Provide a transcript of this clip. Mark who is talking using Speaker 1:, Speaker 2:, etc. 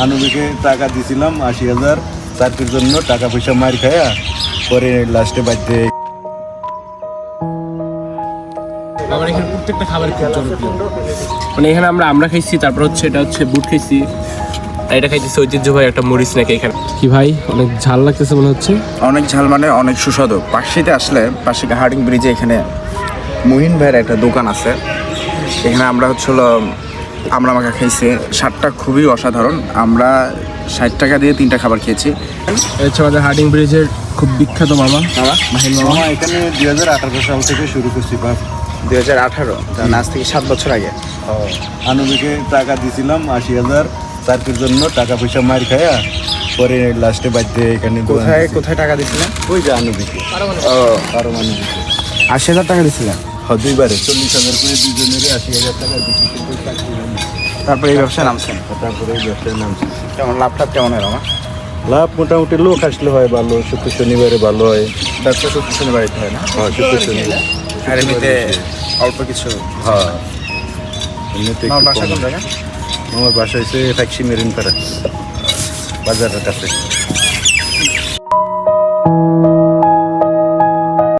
Speaker 1: আনুবিকে টাকা দিছিলাম ৮০,০০০ চাকরির জন্য, টাকা পয়সা মার খায়া পরে লাস্টে বাড়িতে।
Speaker 2: আমার এখানে প্রত্যেকটা খাবার খুব জনপ্রিয়। মানে এখানে আমরা খাইছি, তারপর হচ্ছে এটা হচ্ছে বুট খাইছি, আর এটা খাইছি ঐতিহ্যবাহী একটা মরিচ নাকি এখানে। কি ভাই অনেক ঝাল লাগতেছে মনে হচ্ছে?
Speaker 3: অনেক ঝাল মানে অনেক সুস্বাদু। পার্কশিতে আসলে পাশে হার্ডিং ব্রিজে এখানে মুহিন ভাইয়ের একটা দোকান আছে, এখানে আমরা আমরা মাখা খাইছি। স্বাদটা খুবই অসাধারণ। আমরা ৬০ টাকা দিয়ে 3টা খাবার খেয়েছি।
Speaker 2: এটা হচ্ছে আমাদের হার্ডিং ব্রিজের খুব বিখ্যাত মাহিন মামা।
Speaker 1: এখানে 2018 সাল থেকে শুরু করছি।
Speaker 3: 2018, আজ থেকে 7 বছর আগে।
Speaker 1: আনুবিকে টাকা দিছিলাম 80,000 চাকরির জন্য, টাকা পয়সা মার খায়া পরে লাস্টে বাড়িতে এখানে।
Speaker 3: কোথায় টাকা দিছিলেন?
Speaker 1: ওই যে আনুবিকে পারমাণবিকে
Speaker 3: 80,000 টাকা দিছিলেন।
Speaker 1: দুইবারে 40,000 করে দুজনেরই 80,000 টাকা দিচ্ছি।
Speaker 3: তারপরে এই ব্যবসায় নামছেন।
Speaker 1: তারপরে এই ব্যবসায় নামছি।
Speaker 3: কেমন লাভটা কেমন হয় মামা?
Speaker 1: লাভ মোটামুটি লোক আসলে হয় ভালো, শুক্র শনিবারে ভালো হয়।
Speaker 3: ব্যবসা শুক্র শনিবার হয় না?
Speaker 1: হ্যাঁ, শুক্র শনিবার।
Speaker 3: আর এমনিতে অল্প কিছু।
Speaker 1: হ্যাঁ, এমনিতে
Speaker 3: আমার
Speaker 1: একটু
Speaker 3: বাসা
Speaker 1: কম।
Speaker 3: কোন জায়গা?
Speaker 1: আমার বাসা হচ্ছে ট্যাক্সি মেরিন পাড়া বাজারের কাছে।